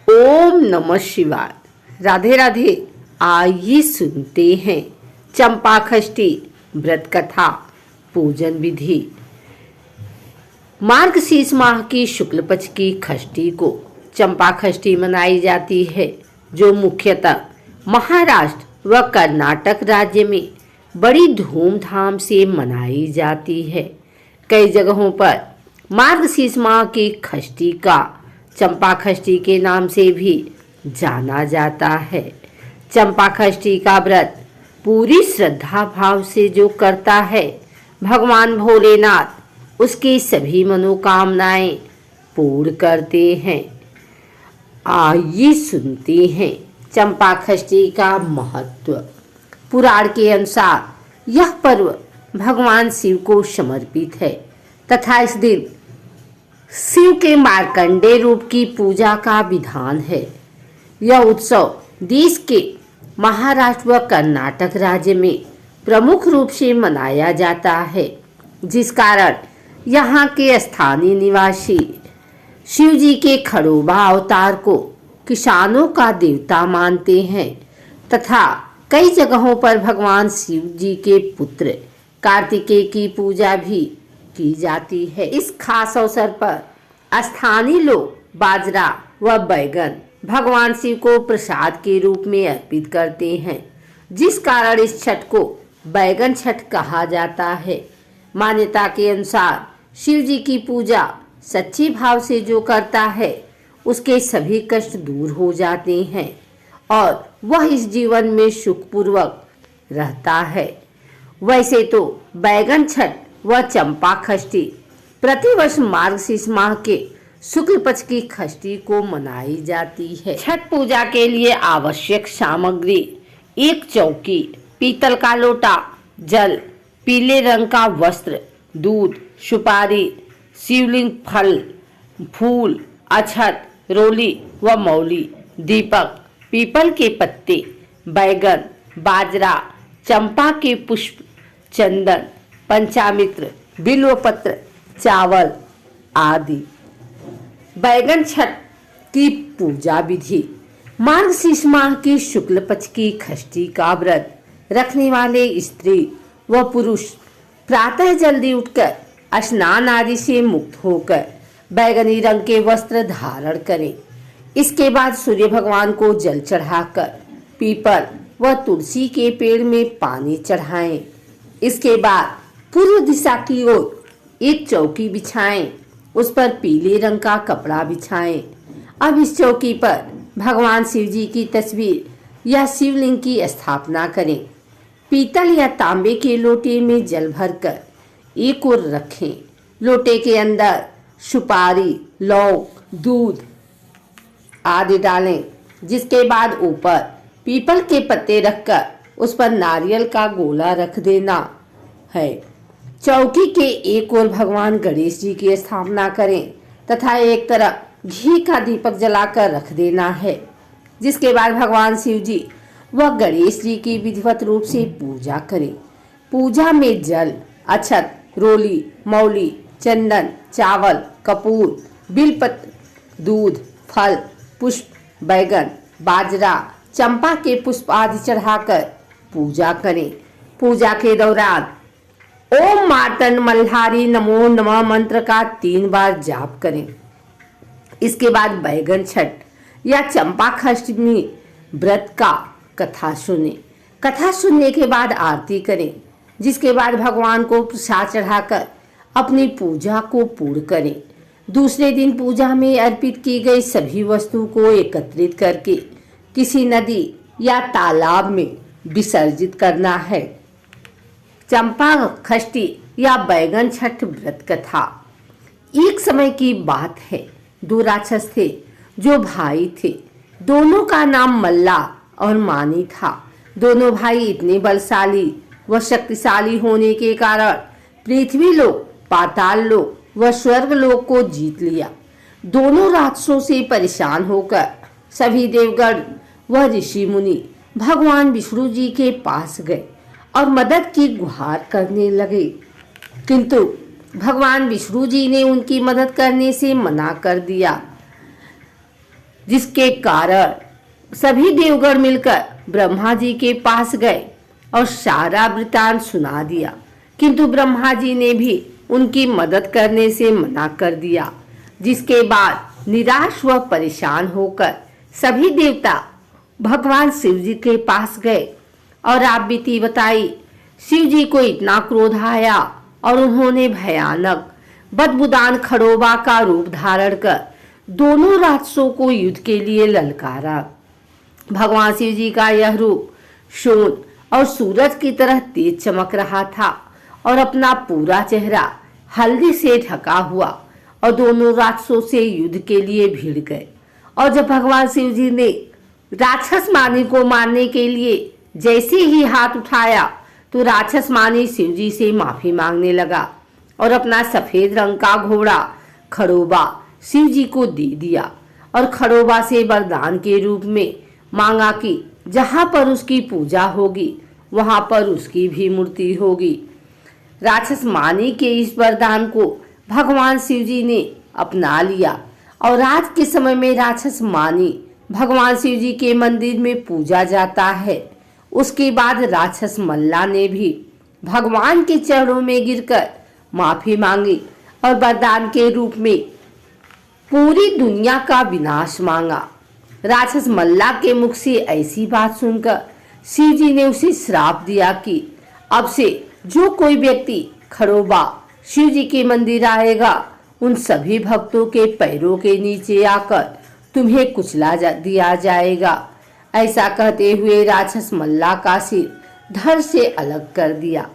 ओम नमः शिवाय। राधे राधे। आइए सुनते हैं चंपा षष्ठी व्रत कथा पूजन विधि। मार्गशीर्ष माह की शुक्ल पक्ष की षष्ठी को चंपा षष्ठी मनाई जाती है, जो मुख्यतः महाराष्ट्र व कर्नाटक राज्य में बड़ी धूमधाम से मनाई जाती है। कई जगहों पर मार्गशीर्ष माह की षष्ठी का चंपा षष्ठी के नाम से भी जाना जाता है। चंपा षष्ठी का व्रत पूरी श्रद्धा भाव से जो करता है, भगवान भोलेनाथ उसकी सभी मनोकामनाएं पूर्ण करते हैं। आइए सुनते हैं चंपा षष्ठी का महत्व। पुराण के अनुसार यह पर्व भगवान शिव को समर्पित है तथा इस दिन शिव के मार्कंडेय रूप की पूजा का विधान है। यह उत्सव देश के महाराष्ट्र व कर्नाटक राज्य में प्रमुख रूप से मनाया जाता है, जिस कारण यहाँ के स्थानीय निवासी शिव जी के खड़ोबा अवतार को किसानों का देवता मानते हैं तथा कई जगहों पर भगवान शिव जी के पुत्र कार्तिकेय की पूजा भी की जाती है। इस खास अवसर पर स्थानीय लोग बाजरा व बैगन भगवान शिव को प्रसाद के रूप में अर्पित करते हैं, जिस कारण इस छठ को बैगन छठ कहा जाता है। मान्यता के अनुसार शिव जी की पूजा सच्चे भाव से जो करता है, उसके सभी कष्ट दूर हो जाते हैं और वह इस जीवन में सुखपूर्वक रहता है। वैसे तो बैगन छठ व चंपा षष्ठी प्रतिवर्ष मार्गशीर्ष माह के शुक्ल पक्ष की षष्ठी को मनाई जाती है। छठ पूजा के लिए आवश्यक सामग्री: एक चौकी, पीतल का लोटा, जल, पीले रंग का वस्त्र, दूध, सुपारी, शिवलिंग, फल, फूल, अक्षत, रोली व मौली, दीपक, पीपल के पत्ते, बैगन, बाजरा, चंपा के पुष्प, चंदन, पंचामृत, बिल्वपत्र, चावल आदि। बैगन छठ की पूजा विधि: मार्गशीर्ष माह की शुक्ल पक्ष की षष्ठी का व्रत रखने वाले स्त्री व पुरुष प्रातः जल्दी उठकर स्नान आदि से मुक्त होकर बैगनी रंग के वस्त्र धारण करें। इसके बाद सूर्य भगवान को जल चढ़ाकर पीपल व तुलसी के पेड़ में पानी चढ़ाएं। इसके बाद पूर्व दिशा की ओर एक चौकी बिछाएं, उस पर पीले रंग का कपड़ा बिछाएं। अब इस चौकी पर भगवान शिव जी की तस्वीर या शिवलिंग की स्थापना करें। पीतल या तांबे के लोटे में जल भरकर एक ओर रखें। लोटे के अंदर सुपारी, लौंग, दूध आदि डालें, जिसके बाद ऊपर पीपल के पत्ते रखकर उस पर नारियल का गोला रख देना है। चौकी के एक ओर भगवान गणेश जी की स्थापना करें तथा एक तरफ घी का दीपक जलाकर रख देना है, जिसके बाद भगवान शिव जी व गणेश जी की विधिवत रूप से पूजा करें। पूजा में जल, अक्षत, रोली, मौली, चंदन, चावल, कपूर, बिलपत्र, दूध, फल, पुष्प, बैगन, बाजरा, चंपा के पुष्प आदि चढ़ाकर पूजा करें। पूजा के दौरान ओम मार्तंड मल्हारी नमो नमः मंत्र का 3 बार जाप करें। इसके बाद बैगन छठ या चंपा षष्ठी व्रत का कथा सुने। कथा सुनने के बाद आरती करें, जिसके बाद भगवान को प्रसाद चढ़ाकर अपनी पूजा को पूर्ण करें। दूसरे दिन पूजा में अर्पित की गई सभी वस्तु को एकत्रित करके किसी नदी या तालाब में विसर्जित करना है। चंपा षष्ठी या बैगन छठ व्रत कथा: एक समय की बात है, 2 राक्षस थे जो भाई थे। दोनों का नाम मल्ला और मानी था। दोनों भाई इतने बलशाली व शक्तिशाली होने के कारण पृथ्वी लोक, पाताल लोक व स्वर्ग लोक को जीत लिया। दोनों राक्षसों से परेशान होकर सभी देवगण व ऋषि मुनि भगवान विष्णु जी के पास गए और मदद की गुहार करने लगे, किंतु भगवान विष्णु जी ने उनकी मदद करने से मना कर दिया। जिसके कारण सभी देवगण मिलकर ब्रह्मा जी के पास गए और सारा वृतांत सुना दिया, किंतु ब्रह्मा जी ने भी उनकी मदद करने से मना कर दिया। जिसके बाद निराश व परेशान होकर सभी देवता भगवान शिव जी के पास गए और आप बीती बताई। शिव जी को इतना क्रोध आया और उन्होंने भयानक बदबूदान खड़ोबा का रूप धारण कर दोनों राक्षसों को युद्ध के लिए ललकारा। भगवान शिव जी का यह रूप सोन और सूरज की तरह तेज चमक रहा था और अपना पूरा चेहरा हल्दी से ढका हुआ और दोनों राक्षसों से युद्ध के लिए भिड़ गए। और जब भगवान शिव जी ने राक्षस मानी को मारने के लिए जैसे ही हाथ उठाया तो राक्षस मानी शिव जी से माफी मांगने लगा और अपना सफेद रंग का घोड़ा खड़ोबा शिव जी को दे दिया और खड़ोबा से वरदान के रूप में मांगा कि जहां पर उसकी पूजा होगी वहां पर उसकी भी मूर्ति होगी। राक्षस मानी के इस वरदान को भगवान शिव जी ने अपना लिया और आज के समय में राक्षस मानी भगवान शिव जी के मंदिर में पूजा जाता है। उसके बाद राक्षस मल्ला ने भी भगवान के चरणों में गिरकर माफी मांगी और वरदान के रूप में पूरी दुनिया का विनाश मांगा। राक्षस मल्ला के मुख से ऐसी बात सुनकर शिव जी ने उसे श्राप दिया कि अब से जो कोई व्यक्ति खड़ोबा शिव जी के मंदिर आएगा उन सभी भक्तों के पैरों के नीचे आकर तुम्हें कुचला दिया जाएगा। ऐसा कहते हुए राक्षस मल्ला का सिर धड़ से अलग कर दिया।